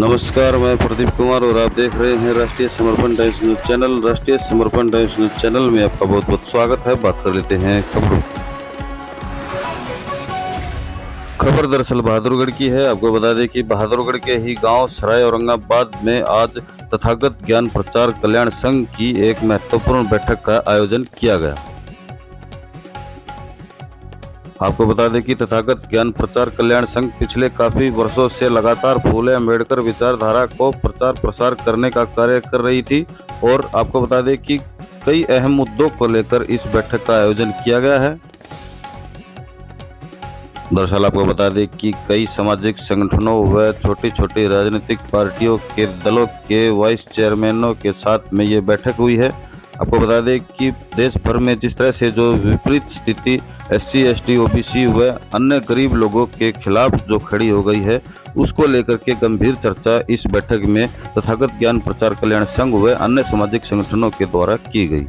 नमस्कार, मैं प्रदीप कुमार और आप देख रहे हैं राष्ट्रीय समर्पण टाइम्स न्यूज चैनल। राष्ट्रीय समर्पण टाइम्स न्यूज चैनल में आपका बहुत बहुत स्वागत है। बात कर लेते हैं खबरों। खबर दरअसल बहादुरगढ़ की है। आपको बता दें कि बहादुरगढ़ के ही गांव सराय औरंगाबाद में आज तथागत ज्ञान प्रचार कल्याण संघ की एक महत्वपूर्ण बैठक का आयोजन किया गया। आपको बता दें कि तथागत ज्ञान प्रचार कल्याण संघ पिछले काफी वर्षों से लगातार फूले अम्बेडकर विचारधारा को प्रचार प्रसार करने का कार्य कर रही थी और आपको बता दें कि कई अहम मुद्दों को लेकर इस बैठक का आयोजन किया गया है। दरअसल आपको बता दें कि कई सामाजिक संगठनों व छोटी छोटी राजनीतिक पार्टियों के दलों के वाइस चेयरमैनों के साथ में ये बैठक हुई है। आपको बता दें कि देश भर में जिस तरह से जो विपरीत स्थिति SC ST OBC व अन्य गरीब लोगों के खिलाफ जो खड़ी हो गई है, उसको लेकर के गंभीर चर्चा इस बैठक में तथागत ज्ञान प्रचार कल्याण संघ व अन्य सामाजिक संगठनों के द्वारा की गई।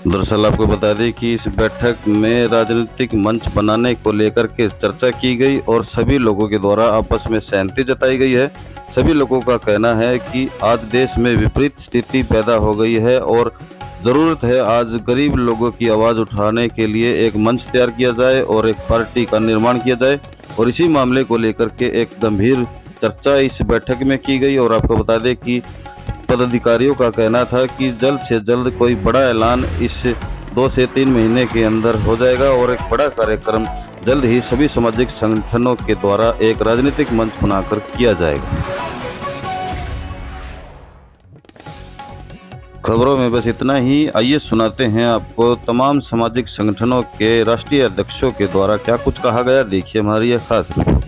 दरअसल आपको बता दें कि इस बैठक में राजनीतिक मंच बनाने को लेकर के चर्चा की गई और सभी लोगों के द्वारा आपस में सहमति जताई गई है। सभी लोगों का कहना है कि आज देश में विपरीत स्थिति पैदा हो गई है और ज़रूरत है आज गरीब लोगों की आवाज़ उठाने के लिए एक मंच तैयार किया जाए और एक पार्टी का निर्माण किया जाए। और इसी मामले को लेकर के एक गंभीर चर्चा इस बैठक में की गई। और आपको बता दें कि पदाधिकारियों का कहना था कि जल्द से जल्द कोई बड़ा ऐलान इस 2 से 3 महीने के अंदर हो जाएगा और एक बड़ा कार्यक्रम जल्द ही सभी सामाजिक संगठनों के द्वारा एक राजनीतिक मंच बनाकर किया जाएगा। खबरों में बस इतना ही। आइए सुनाते हैं आपको तमाम सामाजिक संगठनों के राष्ट्रीय अध्यक्षों के द्वारा क्या कुछ कहा गया। देखिए हमारी यह खास रिपोर्ट।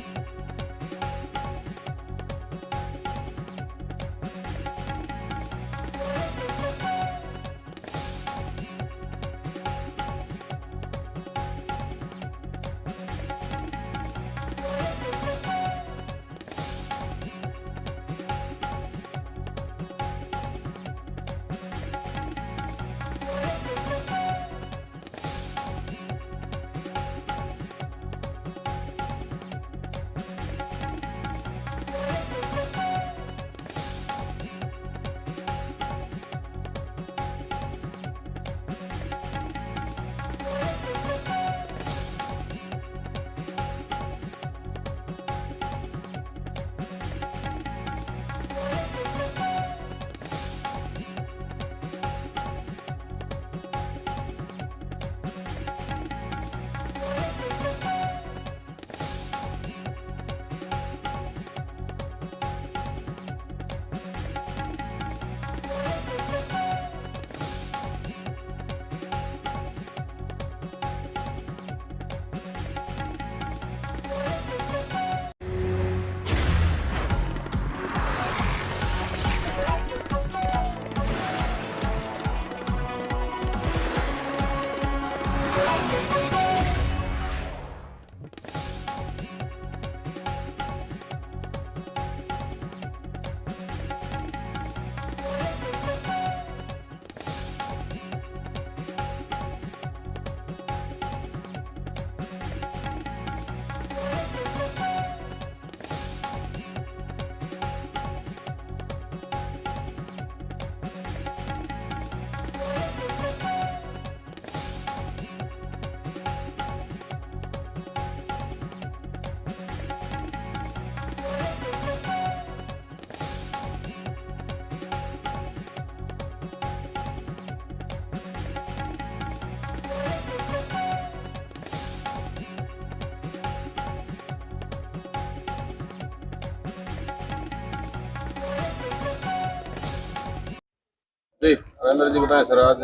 जी नरेंद्र जी बताएं सर, आज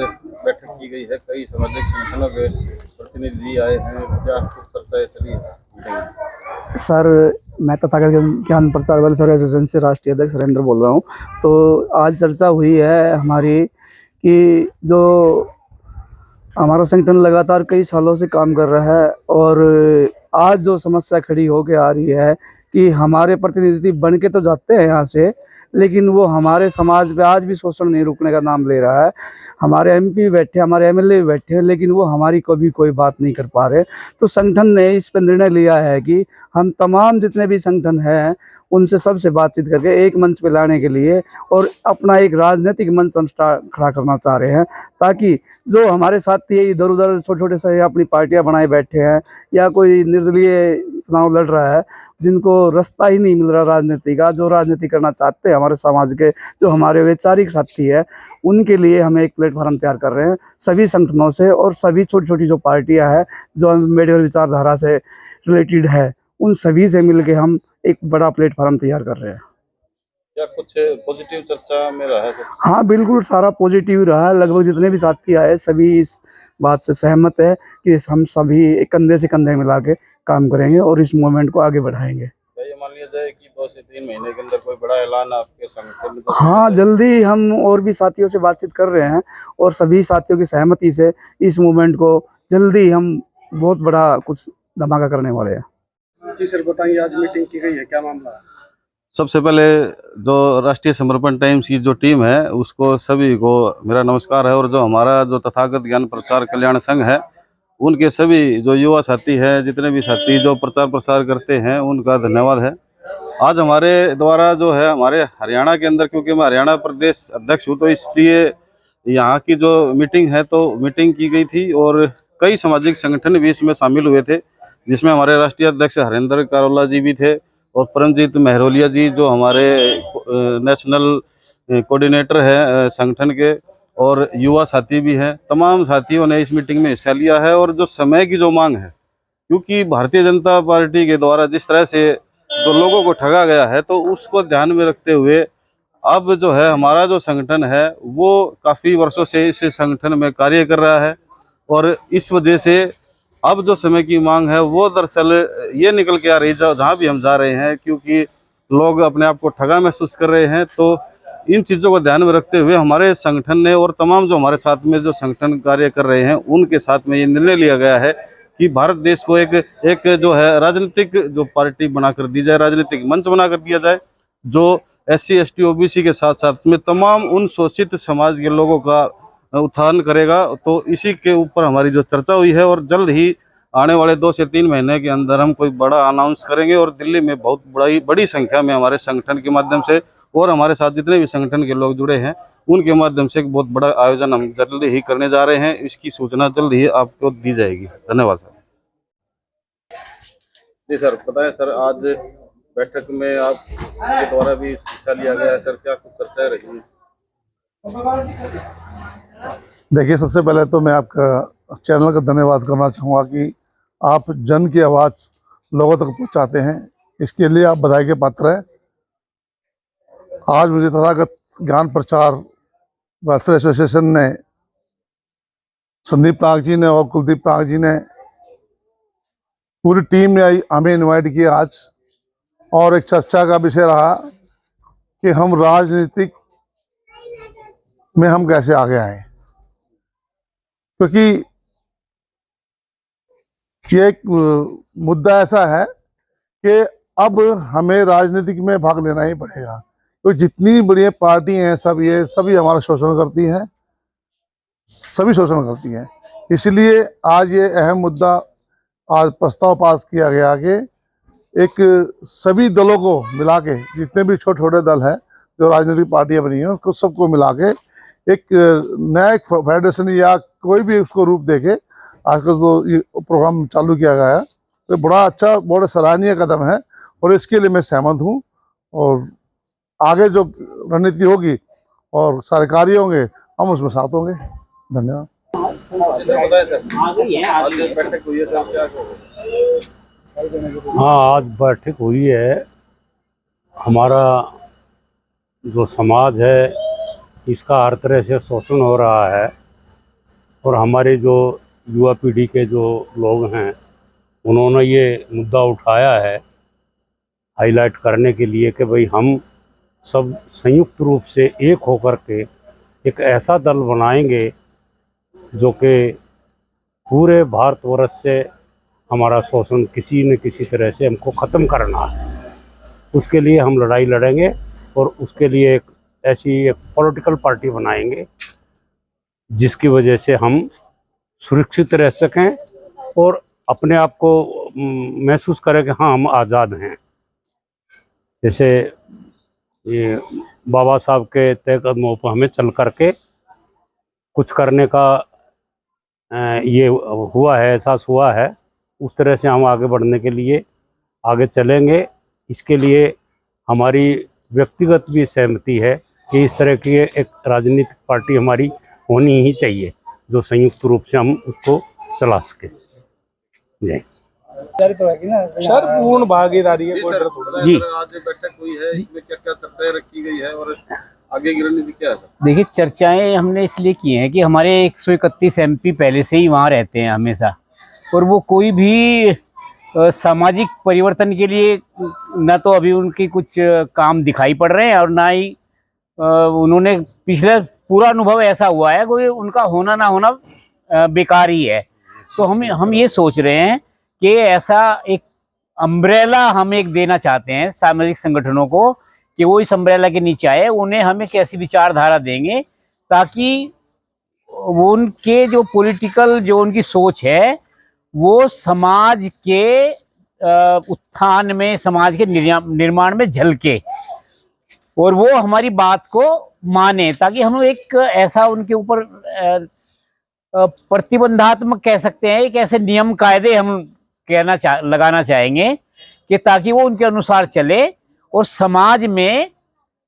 बैठक की गई है, कई सामाजिक संगठनों के प्रतिनिधि आए हैं, क्या कुछ चर्चा चली है? सर मैं तथागत ज्ञान प्रचार वेलफेयर एसोसिएशन से राष्ट्रीय अध्यक्ष नरेंद्र बोल रहा हूँ। तो आज चर्चा हुई है हमारी कि जो हमारा संगठन लगातार कई सालों से काम कर रहा है और आज जो समस्या खड़ी होके आ रही है कि हमारे प्रतिनिधि बन के तो जाते हैं यहाँ से, लेकिन वो हमारे समाज पे आज भी शोषण नहीं रुकने का नाम ले रहा है। हमारे एमपी बैठे, हमारे एमएलए भी बैठे हैं, लेकिन वो हमारी कभी कोई बात नहीं कर पा रहे। तो संगठन ने इस पर निर्णय लिया है कि हम तमाम जितने भी संगठन हैं उनसे सबसे बातचीत करके एक मंच पे लाने के लिए और अपना एक राजनीतिक मंच हम खड़ा करना चाह रहे हैं, ताकि जो हमारे साथी इधर उधर छोटे छोटे से अपनी पार्टियां बनाए बैठे हैं या कोई निर्दलीय चुनाव लड़ रहा है, जिनको रास्ता ही नहीं मिल रहा राजनीति का, जो राजनीति करना चाहते हैं हमारे समाज के, जो हमारे वैचारिक साथी है, उनके लिए हम एक प्लेटफॉर्म तैयार कर रहे हैं सभी संगठनों से। और सभी छोटी छोटी जो पार्टियां हैं जो अम्बेडकर विचारधारा से रिलेटेड है, उन सभी से मिलके हम एक बड़ा प्लेटफॉर्म तैयार कर रहे हैं। क्या कुछ पॉजिटिव चर्चा में रहा है? हाँ बिल्कुल, सारा पॉजिटिव रहा। लगभग जितने भी साथी आए सभी इस बात से सहमत है कि हम सभी कंधे से कंधे मिला के काम करेंगे और इस मूवमेंट को आगे बढ़ाएंगे। ये मान लिया जाए कि 2 से 3 महीने के अंदर कोई बड़ा ऐलान आपके संगठन में? हाँ, जल्दी हम और भी साथियों से बातचीत कर रहे हैं और सभी साथियों की सहमति से इस मूवमेंट को जल्दी हम बहुत बड़ा कुछ धमाका करने वाले हैं। जी सर, बताइए, आज मीटिंग की गई है, क्या मामला है? सबसे पहले जो राष्ट्रीय समर्पण टाइम्स की जो टीम है उसको सभी को मेरा नमस्कार है, और जो हमारा जो तथागत ज्ञान प्रचार कल्याण संघ है उनके सभी जो युवा साथी हैं, जितने भी साथी जो प्रचार प्रसार करते हैं, उनका धन्यवाद है। आज हमारे द्वारा जो है हमारे हरियाणा के अंदर, क्योंकि मैं हरियाणा प्रदेश अध्यक्ष हूँ, तो इसलिए यहाँ की जो मीटिंग है तो मीटिंग की गई थी और कई सामाजिक संगठन भी इसमें शामिल हुए थे, जिसमें हमारे राष्ट्रीय अध्यक्ष हरेंद्र कारोला जी भी थे और परमजीत महरोलिया जी जो हमारे नेशनल कोऑर्डिनेटर हैं संगठन के, और युवा साथी भी हैं। तमाम साथियों ने इस मीटिंग में हिस्सा लिया है। और जो समय की जो मांग है, क्योंकि भारतीय जनता पार्टी के द्वारा जिस तरह से जो लोगों को ठगा गया है, तो उसको ध्यान में रखते हुए अब जो है हमारा जो संगठन है वो काफ़ी वर्षों से इस संगठन में कार्य कर रहा है, और इस वजह से अब जो समय की मांग है वो दरअसल ये निकल के आ रही है जहाँ भी हम जा रहे हैं, क्योंकि लोग अपने आप को ठगा महसूस कर रहे हैं। तो इन चीज़ों को ध्यान में रखते हुए हमारे संगठन ने और तमाम जो हमारे साथ में जो संगठन कार्य कर रहे हैं उनके साथ में ये निर्णय लिया गया है कि भारत देश को एक जो है राजनीतिक जो पार्टी बना कर दी जाए, राजनीतिक मंच बना कर दिया जाए, जो SC ST OBC के साथ साथ में तमाम उन शोषित समाज के लोगों का उत्थान करेगा। तो इसी के ऊपर हमारी जो चर्चा हुई है, और जल्द ही आने वाले 2 से 3 महीने के अंदर हम कोई बड़ा अनाउंस करेंगे, और दिल्ली में बहुत बड़ी संख्या में हमारे संगठन के माध्यम से और हमारे साथ जितने भी संगठन के लोग जुड़े हैं उनके माध्यम से एक बहुत बड़ा आयोजन हम जल्द ही करने जा रहे हैं। इसकी सूचना जल्द ही आपको दी जाएगी। धन्यवाद सर। जी सर, बताएं सर, आज बैठक में आपके द्वारा भी हिस्सा लिया गया है सर, क्या कुछ चर्चा रही? देखिए, सबसे पहले तो मैं आपका चैनल का धन्यवाद करना चाहूँगा कि आप जन की आवाज़ लोगों तक पहुँचाते हैं, इसके लिए आप बधाई के पात्र हैं। आज मुझे तथागत ज्ञान प्रचार वेलफेयर एसोसिएशन ने, संदीप नाग जी ने और कुलदीप नाग जी ने, पूरी टीम ने हमें इनवाइट किया आज, और एक चर्चा का विषय रहा कि हम राजनीतिक में हम कैसे आगे आए, क्योंकि ये एक मुद्दा ऐसा है कि अब हमें राजनीतिक में भाग लेना ही पड़ेगा, क्योंकि जितनी बड़ी पार्टी हैं सभी हमारा शोषण करती हैं, सभी शोषण करती हैं। इसलिए आज ये अहम मुद्दा, आज प्रस्ताव पास किया गया कि एक सभी दलों को मिला के, जितने भी छोटे छोटे दल हैं जो राजनीतिक पार्टियां बनी हैं, उसको सबको मिला के एक नया फेडरेशन या कोई भी उसको रूप देके आजकल तो ये प्रोग्राम चालू किया गया है, तो बड़ा अच्छा, बड़ा सराहनीय कदम है, और इसके लिए मैं सहमत हूँ। और आगे जो रणनीति होगी और सारे कार्य होंगे, हम उसमें साथ होंगे। धन्यवाद। हाँ, आज बैठक हुई है। हमारा जो समाज है इसका हर तरह से शोषण हो रहा है, और हमारे जो युवा पीढ़ी के जो लोग हैं उन्होंने ये मुद्दा उठाया है हाईलाइट करने के लिए कि भाई हम सब संयुक्त रूप से एक होकर के एक ऐसा दल बनाएंगे जो कि पूरे भारतवर्ष से हमारा शोषण किसी न किसी तरह से हमको ख़त्म करना है। उसके लिए हम लड़ाई लड़ेंगे और उसके लिए एक ऐसी पॉलिटिकल पार्टी बनाएंगे जिसकी वजह से हम सुरक्षित रह सकें और अपने आप को महसूस करें कि हाँ हम आज़ाद हैं। जैसे ये बाबा साहब के तय कदमों पर हमें चल करके कुछ करने का ये हुआ है, एहसास हुआ है, उस तरह से हम आगे बढ़ने के लिए आगे चलेंगे। इसके लिए हमारी व्यक्तिगत भी सहमति है कि इस तरह की एक राजनीतिक पार्टी हमारी होनी ही चाहिए जो संयुक्त रूप से हम उसको चला सकें। जय। सर पूर्ण भागीदारी है। जी। आज बैठक हुई है, इसमें क्या क्या चर्चाएं रखी गई है और आगे की रणनीति क्या है? देखिए, चर्चाएं हमने इसलिए की हैं कि हमारे 131 एमपी पहले से ही वहाँ रहते हैं हमेशा, और वो कोई भी सामाजिक परिवर्तन के लिए न तो अभी उनकी कुछ काम दिखाई पड़ रहे हैं और ना ही उन्होंने पिछला पूरा अनुभव ऐसा हुआ है कोई उनका होना ना होना बेकार ही है। तो हम ये सोच रहे हैं कि ऐसा एक अम्ब्रेला हम एक देना चाहते हैं सामाजिक संगठनों को कि वो इस अम्ब्रेला के नीचे आए। उन्हें हम एक ऐसी विचारधारा देंगे ताकि वो उनके जो पॉलिटिकल जो उनकी सोच है वो समाज के उत्थान में, समाज के निर्माण में झलके और वो हमारी बात को माने, ताकि हम एक ऐसा उनके ऊपर प्रतिबंधात्मक कह सकते हैं, एक ऐसे नियम कायदे हम लगाना चाहेंगे कि ताकि वो उनके अनुसार चले और समाज में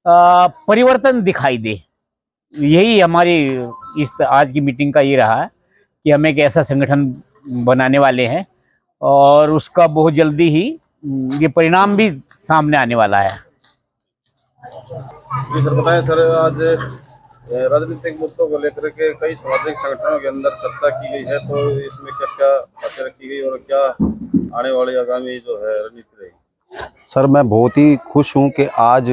परिवर्तन दिखाई दे। यही हमारी इस आज की मीटिंग का ये रहा है कि हम एक ऐसा संगठन बनाने वाले हैं और उसका बहुत जल्दी ही ये परिणाम भी सामने आने वाला है। जी सर, बताएं सर, आज राजनीतिक मुद्दों को लेकर के कई सामाजिक संगठनों के अंदर चर्चा की गई है, तो इसमें क्या क्या बातें रखी गई और क्या आने वाली आगामी जो है रणनीति रहेगी? सर, मैं बहुत ही खुश हूं कि आज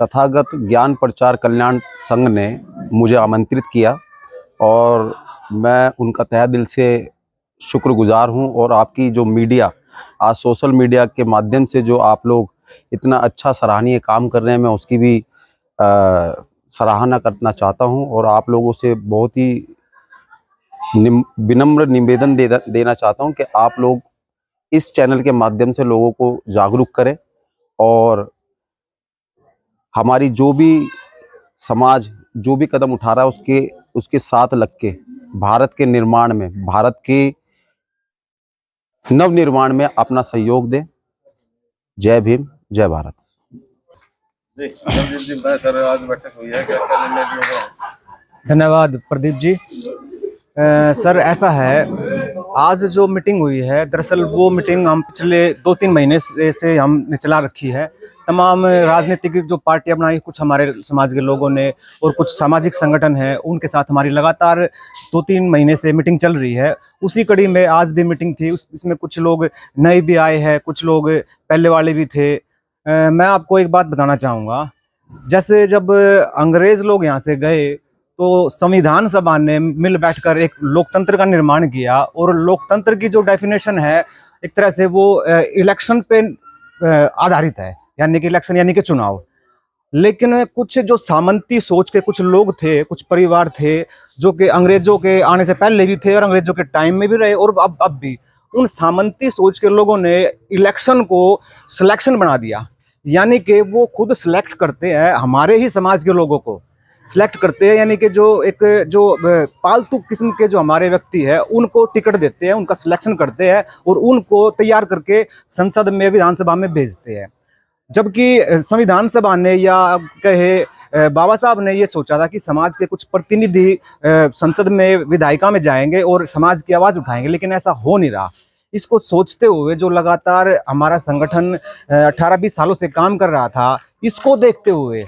तथागत ज्ञान प्रचार कल्याण संघ ने मुझे आमंत्रित किया और मैं उनका तहे दिल से शुक्रगुजार हूं। और आपकी जो मीडिया आज सोशल मीडिया के माध्यम से जो आप लोग इतना अच्छा सराहनीय काम कर रहे हैं, मैं उसकी भी सराहना करना चाहता हूं और आप लोगों से बहुत ही विनम्र निवेदन देना चाहता हूं कि आप लोग इस चैनल के माध्यम से लोगों को जागरूक करें और हमारी जो भी समाज जो भी कदम उठा रहा है उसके साथ लग के भारत के निर्माण में, भारत के नव निर्माण में अपना सहयोग दें। जय भीम, जय भारत। जी सर, आज बैठक हुई है, क्या क्या निर्णय लिए गए? धन्यवाद प्रदीप जी। सर, ऐसा है, आज जो मीटिंग हुई है दरअसल वो मीटिंग हम पिछले 2-3 महीने से हमने चला रखी है। तमाम राजनीतिक जो पार्टियां बनाई, कुछ हमारे समाज के लोगों ने और कुछ सामाजिक संगठन हैं, उनके साथ हमारी लगातार 2-3 महीने से मीटिंग चल रही है। उसी कड़ी में आज भी मीटिंग थी। इसमें कुछ लोग नए भी आए हैं, कुछ लोग पहले वाले भी थे। मैं आपको एक बात बताना चाहूँगा, जैसे जब अंग्रेज़ लोग यहाँ से गए तो संविधान सभा ने मिल बैठकर एक लोकतंत्र का निर्माण किया और लोकतंत्र की जो डेफिनेशन है एक तरह से वो इलेक्शन पे आधारित है, यानी कि इलेक्शन यानी कि चुनाव। लेकिन कुछ जो सामंती सोच के कुछ लोग थे, कुछ परिवार थे जो कि अंग्रेजों के आने से पहले भी थे और अंग्रेजों के टाइम में भी रहे और अब भी, उन सामंती सोच के लोगों ने इलेक्शन को सिलेक्शन बना दिया। यानी कि वो खुद सिलेक्ट करते हैं, हमारे ही समाज के लोगों को सिलेक्ट करते हैं, यानी कि जो पालतू किस्म के जो हमारे व्यक्ति है उनको टिकट देते हैं, उनका सिलेक्शन करते हैं और उनको तैयार करके संसद में, विधानसभा में भेजते हैं। जबकि संविधान सभा ने या कहे बाबा साहब ने ये सोचा था कि समाज के कुछ प्रतिनिधि संसद में, विधायिका में जाएंगे और समाज की आवाज़ उठाएंगे, लेकिन ऐसा हो नहीं रहा। इसको सोचते हुए जो लगातार हमारा संगठन 18-20 सालों से काम कर रहा था, इसको देखते हुए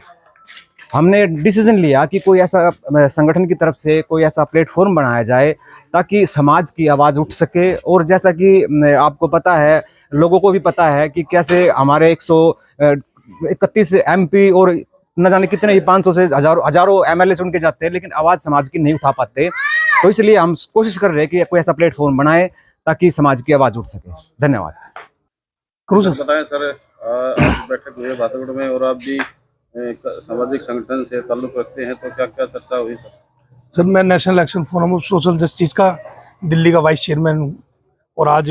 हमने डिसीजन लिया कि कोई ऐसा संगठन की तरफ से कोई ऐसा प्लेटफॉर्म बनाया जाए ताकि समाज की आवाज़ उठ सके। और जैसा कि आपको पता है, लोगों को भी पता है कि कैसे हमारे 131 एमपी और न जाने कितने ही 500 से हजारों एमएलए चुन के जाते हैं, लेकिन आवाज़ समाज की नहीं उठा पाते। तो इसलिए हम कोशिश कर रहे हैं कि कोई ऐसा प्लेटफॉर्म बनाए ताकि समाज की आवाज़ उठ सके। धन्यवाद। करूँ सर? बताएं सर, आज बैठक हुई है बाथागढ़ में और आप भी सामाजिक संगठन से ताल्लुक रखते हैं, तो क्या क्या चर्चा हुई सर? सर मैं national action forum of social justice का दिल्ली का वाइस चेयरमैन हूँ और आज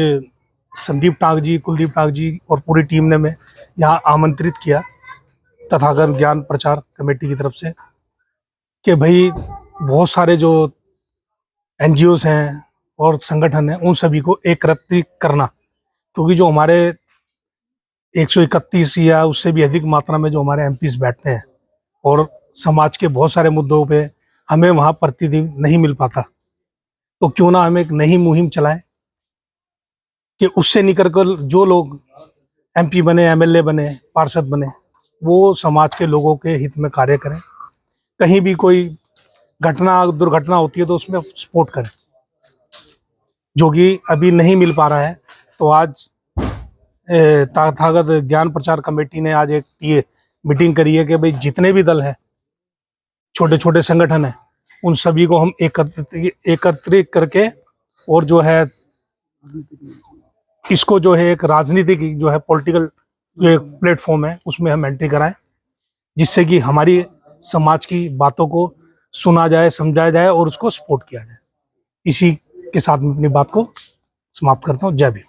संदीप टांग जी, कुलदीप टांग जी और पूरी टीम ने मैं यहाँ आमंत्रित किया तथागत ज्ञान प्रचार कमेटी की तरफ से कि भाई बहुत सारे जो NGOs हैं और संगठन हैं उन सभी को एकत्रित करना, क्योंकि जो हमारे 131 या उससे भी अधिक मात्रा में जो हमारे MPs बैठते हैं और समाज के बहुत सारे मुद्दों पे हमें वहाँ प्रतिनिधि नहीं मिल पाता, तो क्यों ना हम एक नई मुहिम चलाएं कि उससे निकल कर जो लोग MP बने, MLA बने, पार्षद बने, वो समाज के लोगों के हित में कार्य करें। कहीं भी कोई घटना दुर्घटना होती है तो उसमें सपोर्ट करें, जो कि अभी नहीं मिल पा रहा है। तो आज तथागत ज्ञान प्रचार कमेटी ने आज एक ये मीटिंग करी है कि भाई जितने भी दल हैं, छोटे छोटे संगठन हैं, उन सभी को हम एकत्रित करके और जो है इसको जो है एक राजनीतिक जो है पॉलिटिकल जो एक प्लेटफॉर्म है उसमें हम एंट्री कराएं, जिससे कि हमारी समाज की बातों को सुना जाए, समझाया जाए और उसको सपोर्ट किया जाए। इसी के साथ मैं अपनी बात को समाप्त करता हूँ। जय भीम।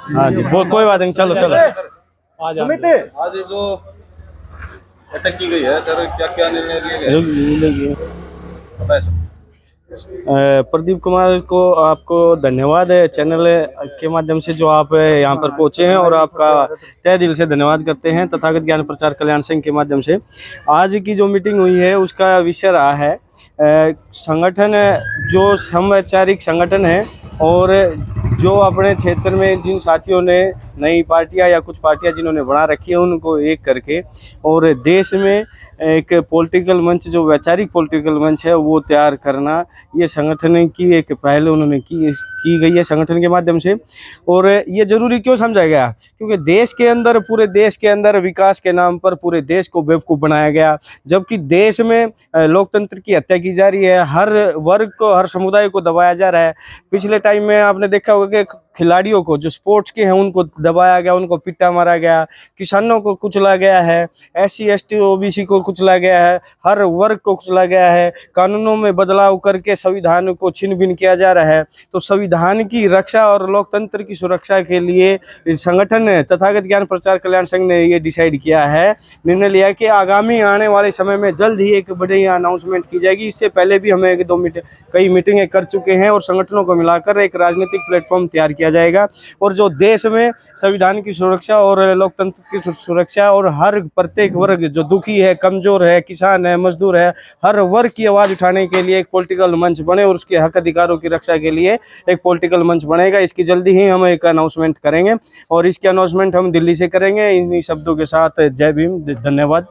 हाँ जी, कोई बात नहीं, चलो चलो। आज जो बैठक की गई है सर, क्या क्या निर्णय लिए गए? बताएं सर। प्रदीप कुमार को आपको धन्यवाद है चैनल के माध्यम से जो आप यहाँ पर पहुँचे हैं, और आपका तहे दिल से धन्यवाद करते हैं तथागत ज्ञान प्रचार कल्याण संघ के माध्यम से। आज की जो मीटिंग हुई है उसका विषय रहा है संगठन, जो समवैचारिक संगठन है और जो अपने क्षेत्र में जिन साथियों ने नई पार्टियां या कुछ पार्टियां जिन्होंने बना रखी है उनको एक करके और देश में एक पॉलिटिकल मंच, जो वैचारिक पॉलिटिकल मंच है वो तैयार करना, ये संगठन की एक पहल उन्होंने की गई है संगठन के माध्यम से। और ये जरूरी क्यों समझा गया? क्योंकि देश के अंदर, पूरे देश के अंदर विकास के नाम पर पूरे देश को बेवकूफ़ बनाया गया, जबकि देश में लोकतंत्र की हत्या की जा रही है, हर वर्ग को, हर समुदाय को दबाया जा रहा है। पिछले टाइम में आपने देखा होगा कि खिलाड़ियों को, जो स्पोर्ट्स के हैं, उनको दबाया गया, उनको पिटा मारा गया, किसानों को कुचला गया है, SC ST OBC को कुचला गया है, हर वर्ग को कुचला गया है, कानूनों में बदलाव करके संविधान को छीन भिन किया जा रहा है। तो संविधान की रक्षा और लोकतंत्र की सुरक्षा के लिए संगठन तथागत ज्ञान प्रचार कल्याण संघ ने ये डिसाइड किया है, निर्णय लिया कि आगामी आने वाले समय में जल्द ही एक बड़ी अनाउंसमेंट की जाएगी। इससे पहले भी हमें कई मीटिंगें कर चुके हैं और संगठनों को मिलाकर एक राजनीतिक प्लेटफॉर्म तैयार किया जाएगा, और जो देश में संविधान की सुरक्षा और लोकतंत्र की सुरक्षा और हर प्रत्येक वर्ग जो दुखी है, कमजोर है, किसान है, मजदूर है, हर वर्ग की आवाज़ उठाने के लिए एक पॉलिटिकल मंच बने और उसके हक अधिकारों की रक्षा के लिए एक पॉलिटिकल मंच बनेगा। इसकी जल्दी ही हम एक अनाउंसमेंट करेंगे और इसकी अनाउंसमेंट हम दिल्ली से करेंगे। इन्हीं शब्दों के साथ जय भीम, धन्यवाद।